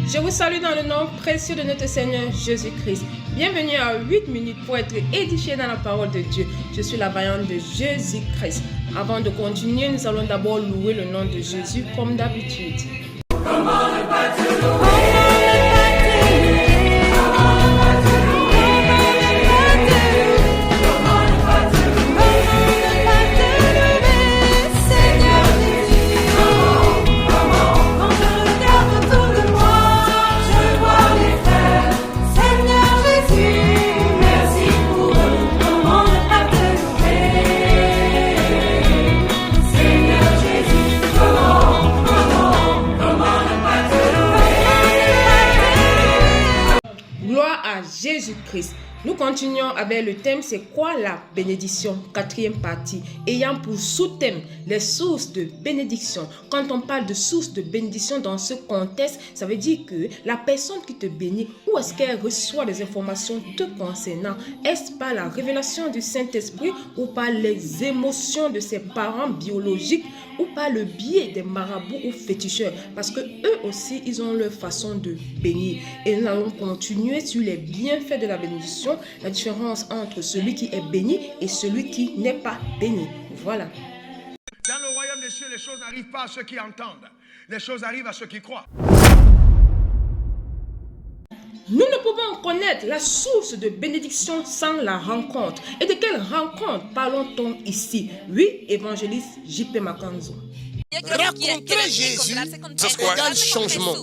Je vous salue dans le nom précieux de notre Seigneur Jésus-Christ. Bienvenue à 8 minutes pour être édifié dans la parole de Dieu. Je suis la variante de Jésus-Christ. Avant de continuer, nous allons d'abord louer le nom de Jésus comme d'habitude. Jésus-Christ. Nous continuons avec le thème c'est quoi la bénédiction, quatrième partie, ayant pour sous-thème les sources de bénédiction. Quand on parle de sources de bénédiction dans ce contexte, ça veut dire que la personne qui te bénit, où est-ce qu'elle reçoit les informations te concernant? Est-ce par la révélation du Saint-Esprit ou par les émotions de ses parents biologiques ou par le biais des marabouts ou féticheurs? Parce que eux aussi, ils ont leur façon de bénir. Et nous allons continuer sur les bienfaits de la bénédiction, la différence entre celui qui est béni et celui qui n'est pas béni. Voilà. Dans le royaume des cieux, les choses n'arrivent pas à ceux qui entendent. Les choses arrivent à ceux qui croient. Nous ne pouvons connaître la source de bénédiction sans la rencontre. Et de quelle rencontre parlons-nous ici? Oui, évangéliste J.P. Makanzo. Rencontrer Jésus égale changement.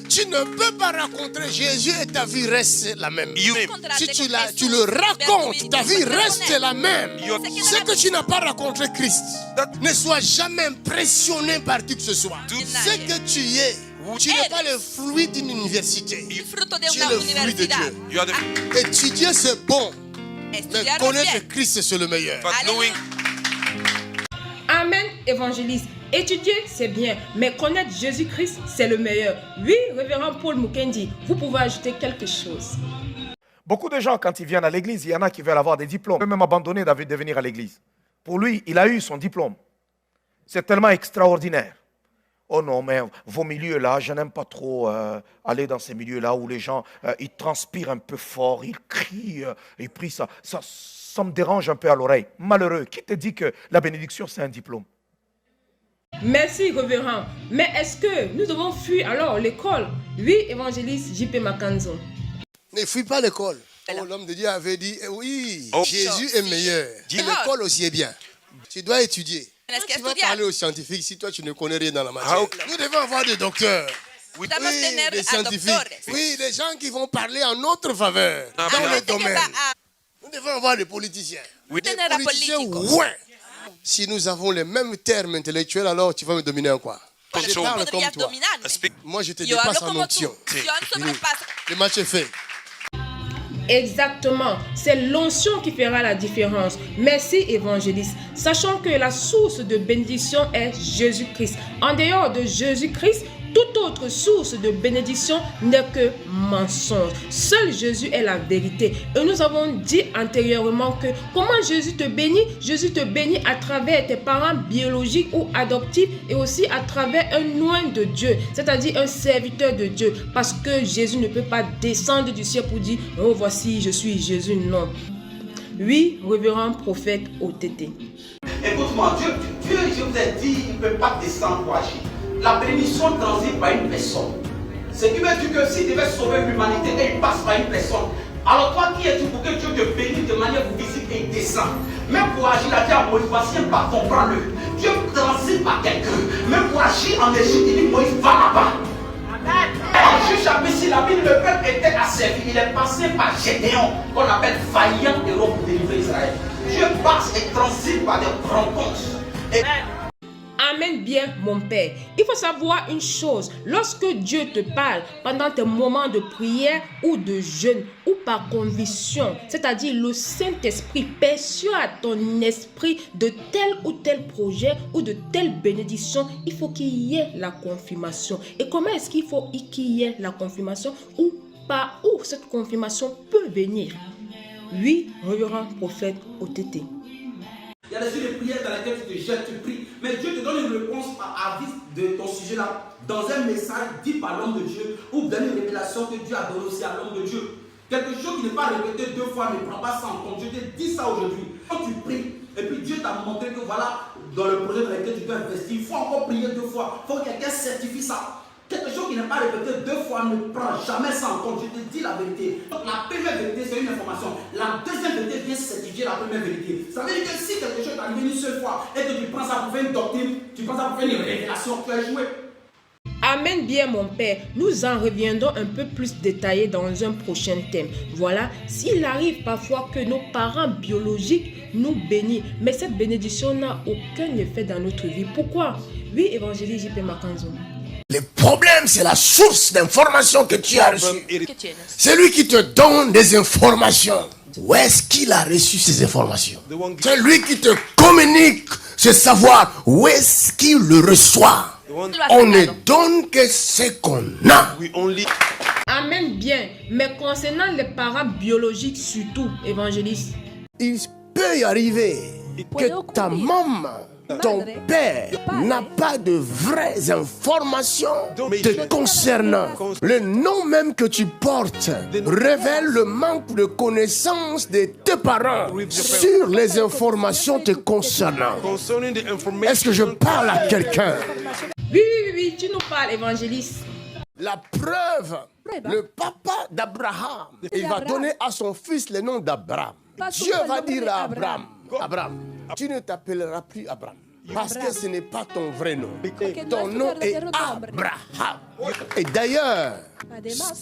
Tu ne peux pas rencontrer Jésus et ta vie reste la même. Si tu le racontes, ta vie reste la même. C'est que tu n'as pas rencontré Christ. Ne sois jamais impressionné par qui que ce soit. Ce que tu es, tu n'es pas le fruit d'une université. Tu es le fruit de Dieu. Étudier c'est bon, mais connaître Christ c'est le meilleur. Amen, évangéliste. Étudier, c'est bien, mais connaître Jésus-Christ, c'est le meilleur. Oui, révérend Paul Mukendi, vous pouvez ajouter quelque chose. Beaucoup de gens, quand ils viennent à l'église, il y en a qui veulent avoir des diplômes. Ils peuvent même abandonner de venir à l'église. Pour lui, il a eu son diplôme. C'est tellement extraordinaire. Oh non, mais vos milieux-là, je n'aime pas trop aller dans ces milieux-là où les gens, ils transpirent un peu fort, ils crient, ils prient, ça me dérange un peu à l'oreille. Malheureux, qui te dit que la bénédiction, c'est un diplôme? Merci, révérend. Mais est-ce que nous devons fuir alors l'école? Oui, évangéliste J.P. Makanzo. Ne fuis pas l'école. Oh, l'homme de Dieu avait dit, oui, Jésus est meilleur. L'école aussi est bien. Tu dois étudier. Tu vas parler aux scientifiques si toi tu ne connais rien dans la matière. Nous devons avoir des docteurs. Oui, des scientifiques. Oui, des gens qui vont parler en notre faveur dans le domaine. Nous devons avoir des politiciens. Des politiciens, ouais. Si nous avons les mêmes termes intellectuels, alors tu vas me dominer en quoi? Je parle comme toi. Moi, je te dépasse en onction. Le match est fait. Exactement, c'est l'onction qui fera la différence. Merci, évangéliste. Sachant que la source de bénédiction est Jésus-Christ. En dehors de Jésus-Christ, toute autre source de bénédiction n'est que mensonge. Seul Jésus est la vérité. Et nous avons dit antérieurement que comment Jésus te bénit? Jésus te bénit à travers tes parents biologiques ou adoptifs et aussi à travers un oint de Dieu, c'est-à-dire un serviteur de Dieu. Parce que Jésus ne peut pas descendre du ciel pour dire « Oh, voici, je suis Jésus ». Non. Oui, révérend prophète OTT. Écoute-moi, Dieu, je vous ai dit, il ne peut pas descendre pour agir. La bénédiction transite par une personne. Ce qui veut dire que s'il devait sauver l'humanité, il passe par une personne. Alors toi, qui es-tu pour que Dieu te bénisse de manière physique et il descend? Même pour agir, il a dit à Moïse, voici un bâton, prends-le. Dieu transite par quelqu'un. Même pour agir en Égypte, il dit, Moïse, va là-bas. En Juge chapitre 6, la Bible, le peuple était asservi. Il est passé par Gédéon, qu'on appelle vaillant héros pour délivrer Israël. Dieu passe et transite par des rencontres. Amen bien, mon Père. Il faut savoir une chose. Lorsque Dieu te parle pendant tes moments de prière ou de jeûne ou par conviction, c'est-à-dire le Saint-Esprit persuade ton esprit de tel ou tel projet ou de telle bénédiction, il faut qu'il y ait la confirmation. Et comment est-ce qu'il faut qu'il y ait la confirmation ou par où cette confirmation peut venir? Oui, révérend prophète OTT. Il y a des sujets de prière dans lesquels tu te jettes, tu pries, mais Dieu te donne une réponse à vis de ton sujet là dans un message dit par l'homme de Dieu, ou dans une révélation que Dieu a donnée aussi à l'homme de Dieu. Quelque chose qui n'est pas répété 2 fois, ne prend pas ça en compte. Je te dis ça aujourd'hui. Quand tu pries, et puis Dieu t'a montré que voilà, dans le projet dans lequel tu dois investir, il faut encore prier 2 fois. Il faut que quelqu'un certifie ça. Quelque chose qui n'est pas répété 2 fois ne prend jamais ça en compte. Je te dis la vérité. Donc la première vérité, c'est une information. La deuxième vérité vient certifier la première vérité. Ça veut dire que si quelque chose est arrivé une seule fois et que tu prends ça pour faire une doctrine, tu prends ça pour faire une révélation, tu as joué. Amen bien mon Père, nous en reviendrons un peu plus détaillé dans un prochain thème. Voilà, s'il arrive parfois que nos parents biologiques nous bénissent, mais cette bénédiction n'a aucun effet dans notre vie. Pourquoi? Oui, évangéliste J.P. Makanzo. Le problème, c'est la source d'information que tu as reçue. C'est lui qui te donne des informations. Où est-ce qu'il a reçu ces informations? C'est lui qui te communique ce savoir. Où est-ce qu'il le reçoit? On ne donne que ce qu'on a. Amen bien. Mais concernant les parents biologiques surtout, évangéliste. Il peut y arriver que ta maman, ton père n'a pas de vraies informations te concernant. Le nom même que tu portes révèle le manque de connaissance de tes parents sur les informations te concernant. Est-ce que je parle à quelqu'un? Oui, tu nous parles, évangéliste. La preuve, le papa d'Abraham, il va donner à son fils le nom d'Abraham. Dieu va dire à Abraham, Abraham, tu ne t'appelleras plus Abraham, parce que ce n'est pas ton vrai nom. Ton nom est Abraham. Et d'ailleurs,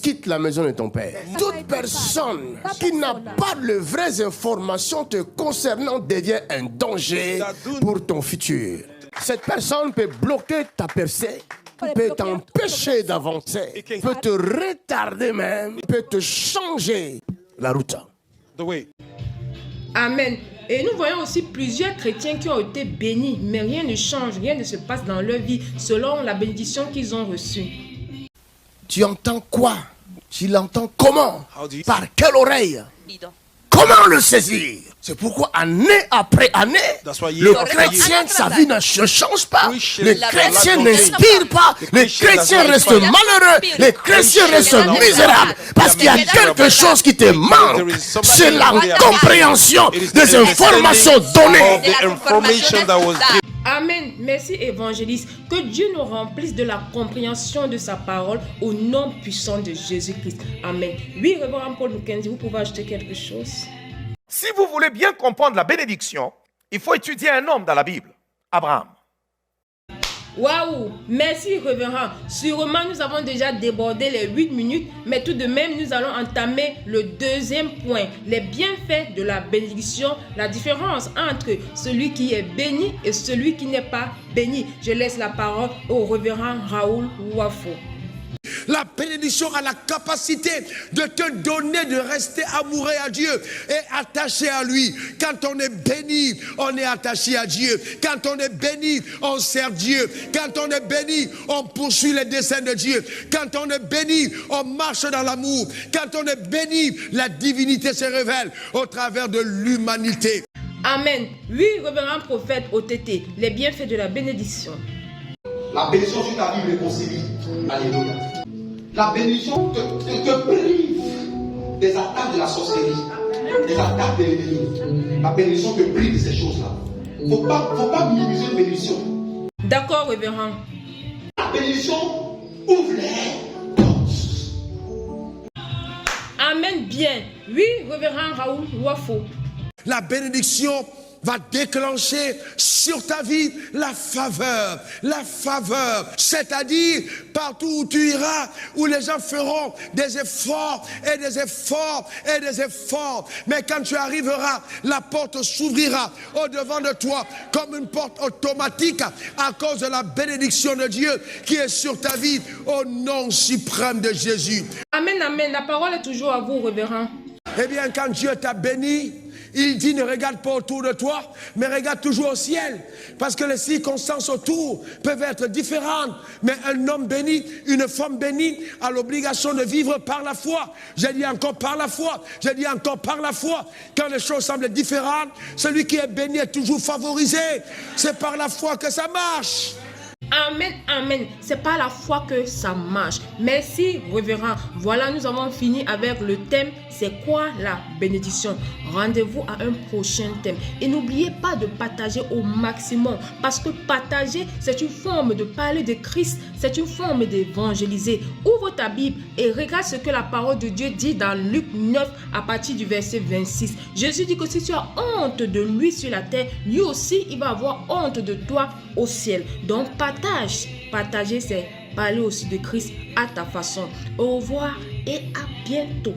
quitte la maison de ton père. Toute personne qui n'a pas de vraies informations te concernant devient un danger pour ton futur. Cette personne peut bloquer ta percée, peut t'empêcher d'avancer, peut te retarder même, peut te changer la route. Amen. Et nous voyons aussi plusieurs chrétiens qui ont été bénis, mais rien ne change, rien ne se passe dans leur vie selon la bénédiction qu'ils ont reçue. Tu entends quoi? Tu l'entends comment? Par quelle oreille? Comment le saisir? C'est pourquoi année après année, le chrétien, sa vie ne change pas. Le chrétien n'inspire pas. Le chrétien reste malheureux. Le chrétien reste misérable. Parce qu'il y a quelque chose qui te manque. C'est la compréhension des informations données. Amen. Merci évangéliste. Que Dieu nous remplisse de la compréhension de sa parole au nom puissant de Jésus-Christ. Amen. Oui, révérend Paul Mukendi, vous pouvez ajouter quelque chose? Si vous voulez bien comprendre la bénédiction, il faut étudier un homme dans la Bible, Abraham. Waouh, merci révérend. Sûrement nous avons déjà débordé les 8 minutes, mais tout de même nous allons entamer le deuxième point, les bienfaits de la bénédiction, la différence entre celui qui est béni et celui qui n'est pas béni. Je laisse la parole au révérend Raoul Wafo. La bénédiction a la capacité de te donner de rester amoureux à Dieu et attaché à lui. Quand on est béni, on est attaché à Dieu. Quand on est béni, on sert Dieu. Quand on est béni, on poursuit les desseins de Dieu. Quand on est béni, on marche dans l'amour. Quand on est béni, la divinité se révèle au travers de l'humanité. Amen. Oui, révérend prophète OTT, les bienfaits de la bénédiction. La bénédiction sur ta vie réconcilie. Alléluia. La bénédiction te prive des attaques de la sorcellerie, des attaques de l'ennemi. La bénédiction te prive de ces choses-là. Faut pas minimiser la bénédiction. D'accord, révérend. La bénédiction ouvre les portes. Amen bien. Oui, révérend Raoul Wafo. La bénédiction va déclencher sur ta vie la faveur, c'est-à-dire partout où tu iras, où les gens feront des efforts et des efforts et des efforts, mais quand tu arriveras, la porte s'ouvrira au devant de toi comme une porte automatique à cause de la bénédiction de Dieu qui est sur ta vie au nom suprême de Jésus. Amen, amen, la parole est toujours à vous, révérend. Eh bien, quand Dieu t'a béni, il dit ne regarde pas autour de toi, mais regarde toujours au ciel. Parce que les circonstances autour peuvent être différentes. Mais un homme béni, une femme bénie a l'obligation de vivre par la foi. J'ai dit encore par la foi. J'ai dit encore par la foi. Quand les choses semblent différentes, celui qui est béni est toujours favorisé. C'est par la foi que ça marche. Amen, amen. C'est par la foi que ça marche. Merci, révérend. Voilà, nous avons fini avec le thème. C'est quoi la bénédiction? Rendez-vous à un prochain thème. Et n'oubliez pas de partager au maximum. Parce que partager, c'est une forme de parler de Christ. C'est une forme d'évangéliser. Ouvre ta Bible et regarde ce que la parole de Dieu dit dans Luc 9 à partir du verset 26. Jésus dit que si tu as honte de lui sur la terre, lui aussi, il va avoir honte de toi au ciel. Donc, partage. Partager, c'est parler aussi de Christ à ta façon. Au revoir et à bientôt.